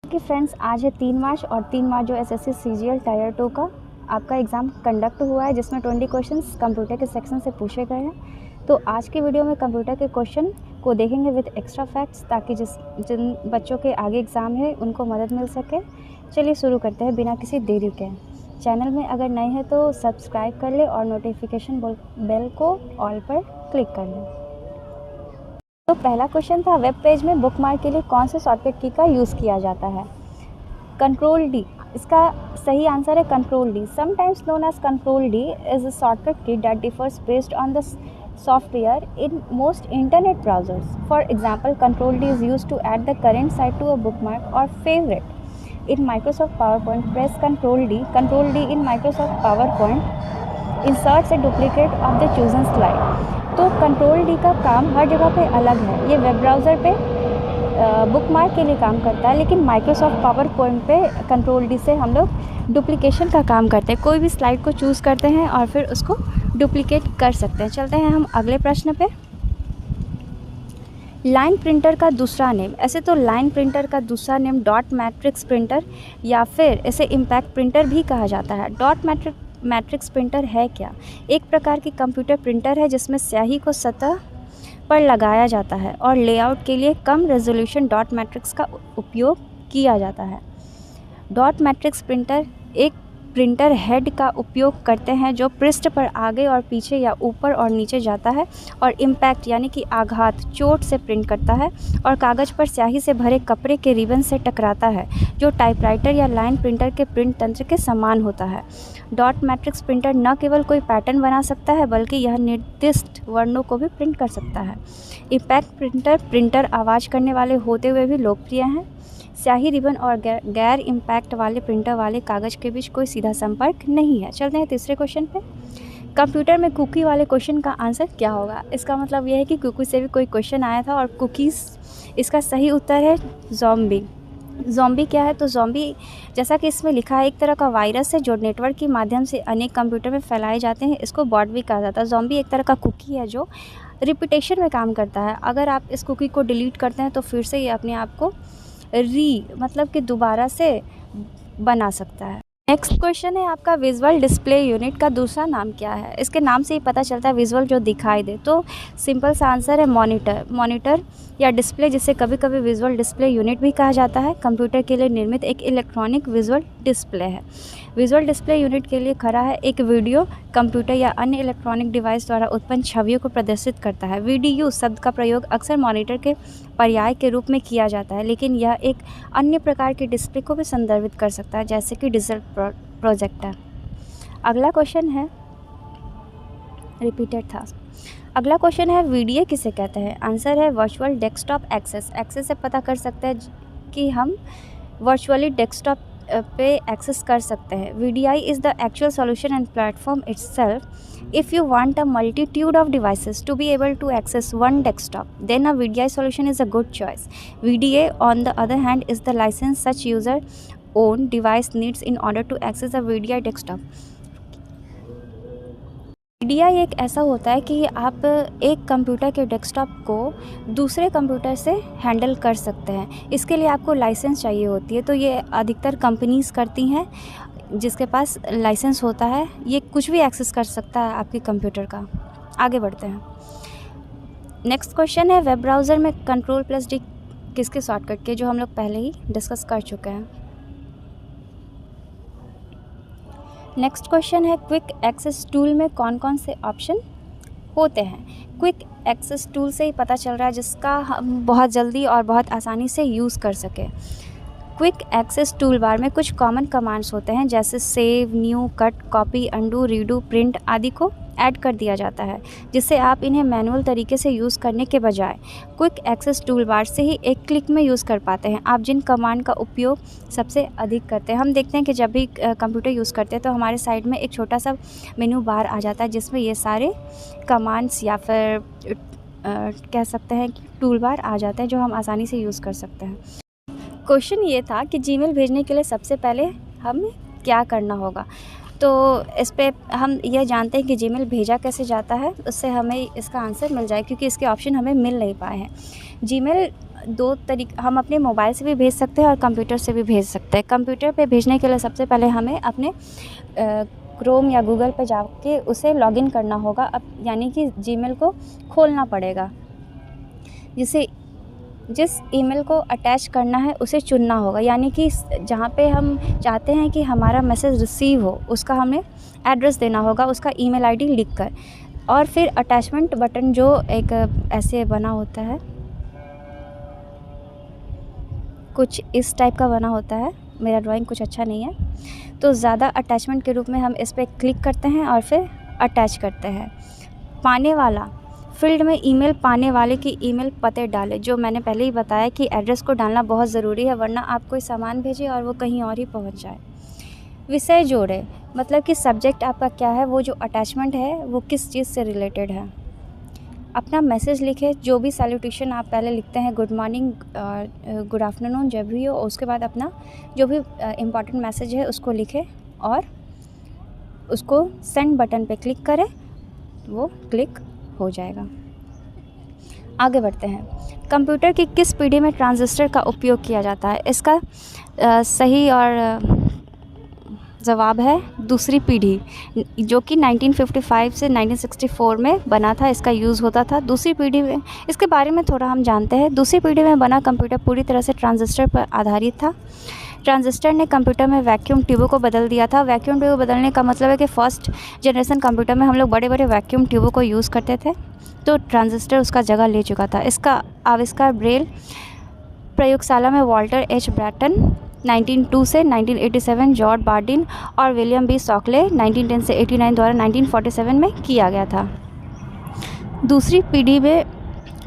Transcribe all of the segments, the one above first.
कि फ्रेंड्स आज है 3 मार्च और 3 मार्च जो एसएससी सीजीएल टायर 2 का आपका एग्ज़ाम कंडक्ट हुआ है, जिसमें 20 क्वेश्चंस कंप्यूटर के सेक्शन से पूछे गए हैं। तो आज की वीडियो में कंप्यूटर के क्वेश्चन को देखेंगे विद एक्स्ट्रा फैक्ट्स, ताकि जिन बच्चों के आगे एग्ज़ाम है उनको मदद मिल सके। चलिए शुरू करते हैं बिना किसी देरी के। चैनल में अगर नए हैं तो सब्सक्राइब कर ले और नोटिफिकेशन बेल को ऑल पर क्लिक कर लें। तो पहला क्वेश्चन था, वेब पेज में बुकमार्क के लिए कौन से शॉर्टकट की का यूज़ किया जाता है? Control D. इसका सही आंसर है control D. Sometimes known as control D is a shortcut key that differs based on the software in most internet browsers. For example, Control D is used to add the current site to a bookmark or favorite. In Microsoft PowerPoint, press Control D. Control D in Microsoft PowerPoint inserts a duplicate of the chosen slide. तो control D का काम हर जगह पे अलग है। ये web browser पे bookmark के लिए काम करता है, लेकिन माइक्रोसॉफ्ट पावर पॉइंट पे कंट्रोल डी से हम लोग डुप्लीकेशन का काम करते हैं। कोई भी स्लाइड को चूज़ करते हैं और फिर उसको डुप्लीकेट कर सकते हैं। चलते हैं हम अगले प्रश्न पे। लाइन प्रिंटर का दूसरा नेम। ऐसे तो लाइन प्रिंटर का दूसरा नेम डॉट मैट्रिक्स प्रिंटर या फिर इसे इम्पैक्ट प्रिंटर भी कहा जाता है। डॉट मैट्रिक्स प्रिंटर है क्या? एक प्रकार की कंप्यूटर प्रिंटर है जिसमें स्याही को सतह पर लगाया जाता है और लेआउट के लिए कम रेजोल्यूशन डॉट मैट्रिक्स का उपयोग किया जाता है। डॉट मैट्रिक्स प्रिंटर एक प्रिंटर हेड का उपयोग करते हैं जो पृष्ठ पर आगे और पीछे या ऊपर और नीचे जाता है और इम्पैक्ट यानी कि आघात, चोट से प्रिंट करता है और कागज़ पर स्याही से भरे कपड़े के रिबन से टकराता है, जो टाइपराइटर या लाइन प्रिंटर के प्रिंट तंत्र के समान होता है। डॉट मैट्रिक्स प्रिंटर न केवल कोई पैटर्न बना सकता है बल्कि यह निर्दिष्ट वर्णों को भी प्रिंट कर सकता है। इम्पैक्ट प्रिंटर आवाज़ करने वाले होते हुए भी लोकप्रिय हैं। स्याही रिबन और गैर इम्पैक्ट वाले प्रिंटर वाले कागज़ के बीच कोई सीधा संपर्क नहीं है। चलते हैं तीसरे क्वेश्चन पे। कंप्यूटर में कुकी वाले क्वेश्चन का आंसर क्या होगा? इसका मतलब यह है कि कुकी से भी कोई क्वेश्चन आया था और कुकीज़ इसका सही उत्तर है ज़ॉम्बी। ज़ॉम्बी क्या है? तो ज़ॉम्बी, जैसा कि इसमें लिखा है, एक तरह का वायरस है जो नेटवर्क के माध्यम से अनेक कंप्यूटर में फैलाए जाते हैं। इसको बॉट भी कहा जाता है। ज़ॉम्बी एक तरह का कुकी है जो रिपीटेशन में काम करता है। अगर आप इस कुकी को डिलीट करते हैं तो फिर से ये अपने आप को मतलब कि दोबारा से बना सकता है। नेक्स्ट क्वेश्चन है आपका, विजुअल डिस्प्ले यूनिट का दूसरा नाम क्या है? इसके नाम से ही पता चलता है विजुअल जो दिखाई दे, तो सिंपल सा आंसर है मॉनिटर या डिस्प्ले, जिसे कभी कभी विजुअल डिस्प्ले यूनिट भी कहा जाता है। कंप्यूटर के लिए निर्मित एक इलेक्ट्रॉनिक विजुअल डिस्प्ले है। विजुअल डिस्प्ले यूनिट के लिए खड़ा है एक वीडियो कंप्यूटर या अन्य इलेक्ट्रॉनिक डिवाइस द्वारा उत्पन्न छवियों को प्रदर्शित करता है। वीडीयू शब्द का प्रयोग अक्सर मॉनिटर के पर्याय के रूप में किया जाता है, लेकिन यह एक अन्य प्रकार के डिस्प्ले को भी संदर्भित कर सकता है, जैसे कि डिजिटल प्रोजेक्टर। अगला क्वेश्चन है, रिपीटेड था। अगला क्वेश्चन है, वीडीए किसे कहते हैं? आंसर है वर्चुअल डेस्कटॉप एक्सेस। एक्सेस से पता कर सकते हैं कि हम वर्चुअली डेस्कटॉप पे एक्सेस कर सकते हैं। VDI is the actual solution and platform itself. If you want a multitude of devices to be able to access one desktop, then a VDI solution is a good choice. VDA, on the other hand, is the license such user-owned device needs in order to access a VDI desktop. VDI एक ऐसा होता है कि आप एक computer के desktop को दूसरे कंप्यूटर से हैंडल कर सकते हैं। इसके लिए आपको लाइसेंस चाहिए होती है, तो ये अधिकतर कंपनीज़ करती हैं जिसके पास लाइसेंस होता है। ये कुछ भी एक्सेस कर सकता है आपके कंप्यूटर का। आगे बढ़ते हैं। नेक्स्ट क्वेश्चन है, वेब ब्राउज़र में Ctrl+D किसके शॉर्टकट के, जो हम लोग पहले ही डिस्कस कर चुके हैं। नेक्स्ट क्वेश्चन है, क्विक एक्सेस टूल में कौन कौन से ऑप्शन होते हैं? क्विक एक्सेस टूल से ही पता चल रहा है जिसका हम बहुत जल्दी और बहुत आसानी से यूज़ कर सके। क्विक एक्सेस टूल बार में कुछ कॉमन कमांड्स होते हैं, जैसे save, new, cut, copy, undo, redo, print आदि को ऐड कर दिया जाता है, जिससे आप इन्हें मैनुअल तरीके से यूज़ करने के बजाय क्विक एक्सेस टूल बार से ही एक क्लिक में यूज़ कर पाते हैं। आप जिन कमांड का उपयोग सबसे अधिक करते हैं, हम देखते हैं कि जब भी कंप्यूटर यूज़ करते हैं तो हमारे साइड में एक छोटा सा मेनू बार आ जाता है जिसमें ये सारे कमांड्स या फिर कह सकते हैं कि टूल बार आ जाते हैं जो हम आसानी से यूज़ कर सकते हैं। क्वेश्चन ये था कि जीमेल भेजने के लिए सबसे पहले हमें क्या करना होगा? तो इस पे हम यह जानते हैं कि जीमेल भेजा कैसे जाता है, उससे हमें इसका आंसर मिल जाए, क्योंकि इसके ऑप्शन हमें मिल नहीं पाए हैं। जीमेल हम अपने मोबाइल से भी भेज सकते हैं और कंप्यूटर से भी भेज सकते हैं। कंप्यूटर पे भेजने के लिए सबसे पहले हमें अपने क्रोम या गूगल पे जाके उसे लॉगिन करना होगा, अब यानी कि जीमेल को खोलना पड़ेगा। जिस ईमेल को अटैच करना है उसे चुनना होगा, यानी कि जहाँ पे हम चाहते हैं कि हमारा मैसेज रिसीव हो उसका हमें एड्रेस देना होगा, उसका ईमेल आईडी लिखकर। और फिर अटैचमेंट बटन जो एक ऐसे बना होता है, कुछ इस टाइप का बना होता है, मेरा ड्राइंग कुछ अच्छा नहीं है, तो ज़्यादा अटैचमेंट के रूप में हम इस पर क्लिक करते हैं और फिर अटैच करते हैं। पाने वाला फील्ड में ईमेल पाने वाले की ईमेल पते डालें, जो मैंने पहले ही बताया कि एड्रेस को डालना बहुत ज़रूरी है, वरना आप कोई सामान भेजें और वो कहीं और ही पहुंच जाए। विषय जोड़ें, मतलब कि सब्जेक्ट आपका क्या है, वो जो अटैचमेंट है वो किस चीज़ से रिलेटेड है। अपना मैसेज लिखें, जो भी सैल्यूटेशन आप पहले लिखते हैं, गुड मॉर्निंग, गुड आफ्टरनून, जब भी हो, उसके बाद अपना जो भी इम्पॉर्टेंट मैसेज है उसको लिखें और उसको सेंड बटन पे क्लिक करें, वो क्लिक हो जाएगा। आगे बढ़ते हैं। कंप्यूटर की किस पीढ़ी में ट्रांजिस्टर का उपयोग किया जाता है? इसका सही और जवाब है दूसरी पीढ़ी, जो कि 1955 से 1964 में बना था, इसका यूज़ होता था। दूसरी पीढ़ी में, इसके बारे में थोड़ा हम जानते हैं। दूसरी पीढ़ी में बना कंप्यूटर पूरी तरह से ट्रांजिस्टर पर आधारित था। ट्रांजिस्टर ने कंप्यूटर में वैक्यूम ट्यूबों को बदल दिया था। वैक्यूम ट्यूब बदलने का मतलब है कि फर्स्ट जनरेशन कंप्यूटर में हम लोग बड़े बड़े वैक्यूम ट्यूबों को यूज़ करते थे, तो ट्रांजिस्टर उसका जगह ले चुका था। इसका आविष्कार ब्रेल प्रयोगशाला में वॉल्टर एच ब्रैटन 1902 से 1987, जॉर्ज बार्डिन और विलियम बी सॉकले 1910 से 89 द्वारा 1947 में किया गया था। दूसरी पीढ़ी में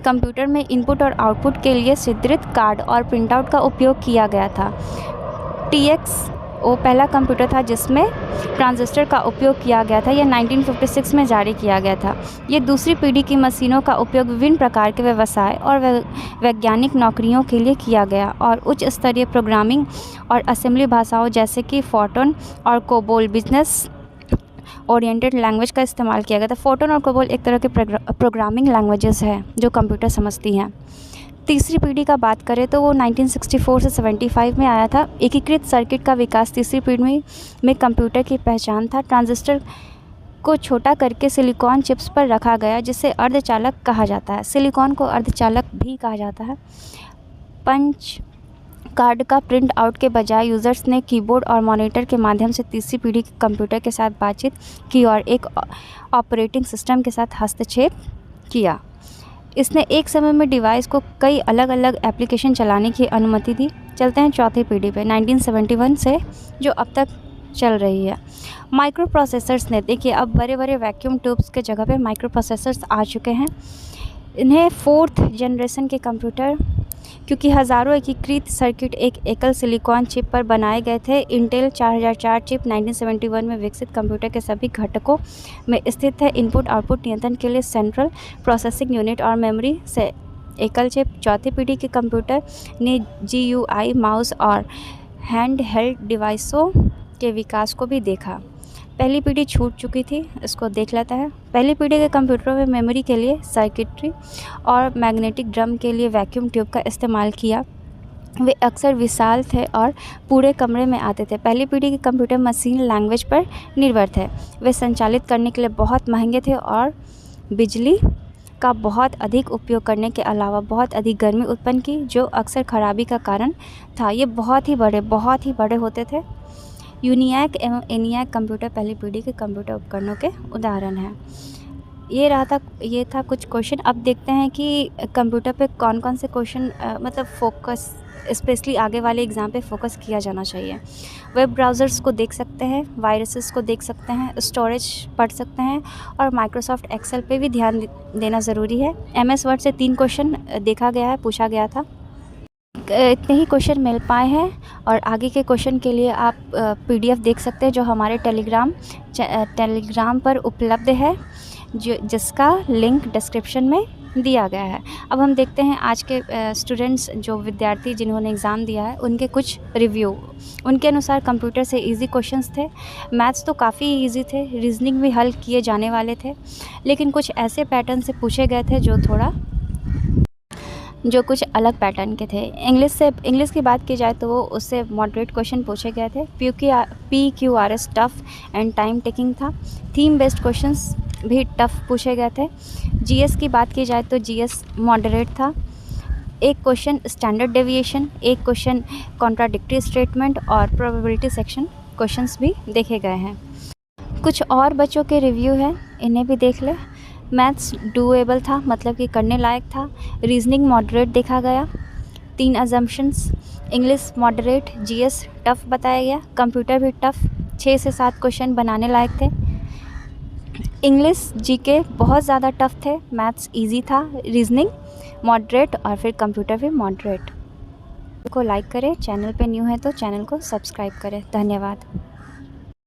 कंप्यूटर में इनपुट और आउटपुट के लिए छिद्रित कार्ड और प्रिंटआउट का उपयोग किया गया था। TX वो पहला कंप्यूटर था जिसमें ट्रांजिस्टर का उपयोग किया गया था। यह 1956 में जारी किया गया था। ये दूसरी पीढ़ी की मशीनों का उपयोग विभिन्न प्रकार के व्यवसाय और वैज्ञानिक नौकरियों के लिए किया गया और उच्च स्तरीय प्रोग्रामिंग और असेंबली भाषाओं जैसे कि फोर्टोन और कोबोल बिजनेस ओरिएंटेड लैंग्वेज का इस्तेमाल किया गया था। फोर्टोन और कोबोल एक तरह के प्रोग्रामिंग लैंग्वेजेस हैं जो कंप्यूटर समझती हैं। तीसरी पीढ़ी का बात करें तो वो 1964 से 75 में आया था। एकीकृत सर्किट का विकास तीसरी पीढ़ी में कंप्यूटर की पहचान था। ट्रांजिस्टर को छोटा करके सिलिकॉन चिप्स पर रखा गया, जिसे अर्धचालक कहा जाता है। सिलिकॉन को अर्धचालक भी कहा जाता है। पंच कार्ड का प्रिंट आउट के बजाय यूज़र्स ने कीबोर्ड और मॉनिटर के माध्यम से तीसरी पीढ़ी के कंप्यूटर के साथ बातचीत की और एक ऑपरेटिंग सिस्टम के साथ हस्तक्षेप किया। इसने एक समय में डिवाइस को कई अलग अलग एप्लीकेशन चलाने की अनुमति दी। चलते हैं चौथी पीढ़ी पे 1971 से, जो अब तक चल रही है। माइक्रो प्रोसेसर्स ने, देखिए अब बड़े बड़े वैक्यूम ट्यूब्स के जगह पे माइक्रो प्रोसेसर्स आ चुके हैं। इन्हें फोर्थ जनरेशन के कंप्यूटर, क्योंकि हज़ारों एकीकृत सर्किट एक एकल सिलिकॉन चिप पर बनाए गए थे। इंटेल 4004 चिप 1971 में विकसित कंप्यूटर के सभी घटकों में स्थित है। इनपुट आउटपुट नियंत्रण के लिए सेंट्रल प्रोसेसिंग यूनिट और मेमोरी से एकल चिप। चौथी पीढ़ी के कंप्यूटर ने GUI, माउस और हैंड हेल्ड डिवाइसों के विकास को भी देखा। पहली पीढ़ी छूट चुकी थी, इसको देख लेता है। पहली पीढ़ी के कंप्यूटरों में मेमोरी के लिए सर्किटरी और मैग्नेटिक ड्रम के लिए वैक्यूम ट्यूब का इस्तेमाल किया। वे अक्सर विशाल थे और पूरे कमरे में आते थे। पहली पीढ़ी के कंप्यूटर मशीन लैंग्वेज पर निर्भर थे। वे संचालित करने के लिए बहुत महंगे थे और बिजली का बहुत अधिक उपयोग करने के अलावा बहुत अधिक गर्मी उत्पन्न की, जो अक्सर खराबी का कारण था। ये बहुत ही बड़े होते थे। यूनिएक एवं एनियाक कंप्यूटर पहली पीढ़ी के कंप्यूटर उपकरणों के उदाहरण हैं। ये था कुछ क्वेश्चन। अब देखते हैं कि कंप्यूटर पे कौन कौन से क्वेश्चन मतलब फोकस, स्पेशली आगे वाले एग्ज़ाम पे फोकस किया जाना चाहिए। वेब ब्राउज़र्स को देख सकते हैं, वायरसेस को देख सकते हैं, स्टोरेज पढ़ सकते हैं और माइक्रोसॉफ्ट एक्सेल पे भी ध्यान देना ज़रूरी है। MS वर्ड से 3 क्वेश्चन देखा गया है, पूछा गया था। इतने ही क्वेश्चन मिल पाए हैं और आगे के क्वेश्चन के लिए आप PDF देख सकते हैं, जो हमारे टेलीग्राम पर उपलब्ध है, जिसका लिंक डिस्क्रिप्शन में दिया गया है। अब हम देखते हैं आज के स्टूडेंट्स, जो विद्यार्थी जिन्होंने एग्ज़ाम दिया है, उनके कुछ रिव्यू। उनके अनुसार कंप्यूटर से इजी क्वेश्चंस थे। मैथ्स तो काफ़ी इजी थे, रीजनिंग भी हल किए जाने वाले थे, लेकिन कुछ ऐसे पैटर्न से पूछे गए थे जो थोड़ा जो कुछ अलग पैटर्न के थे। इंग्लिश की बात की जाए तो वो उससे मॉडरेट क्वेश्चन पूछे गए थे। PQRS tough and time taking था। थीम बेस्ड क्वेश्चंस भी टफ़ पूछे गए थे। GS की बात की जाए तो GS मॉडरेट था। एक क्वेश्चन स्टैंडर्ड डेविएशन, एक क्वेश्चन कॉन्ट्राडिक्टरी स्टेटमेंट और प्रोबेबिलिटी सेक्शन क्वेश्चंस भी देखे गए हैं। कुछ और बच्चों के रिव्यू है, इन्हें भी देख ले। मैथ्स डूएबल था, मतलब कि करने लायक था। रीजनिंग मॉडरेट देखा गया। 3 assumptions. English moderate, GS tough बताया गया। कंप्यूटर भी टफ़, 6 से 7 क्वेश्चन बनाने लायक थे। इंग्लिश GK बहुत ज़्यादा टफ़ थे। मैथ्स इजी था। रीजनिंग मॉडरेट और फिर कंप्यूटर भी मॉडरेट। को लाइक करें, चैनल पे न्यू है तो चैनल को सब्सक्राइब करें। धन्यवाद।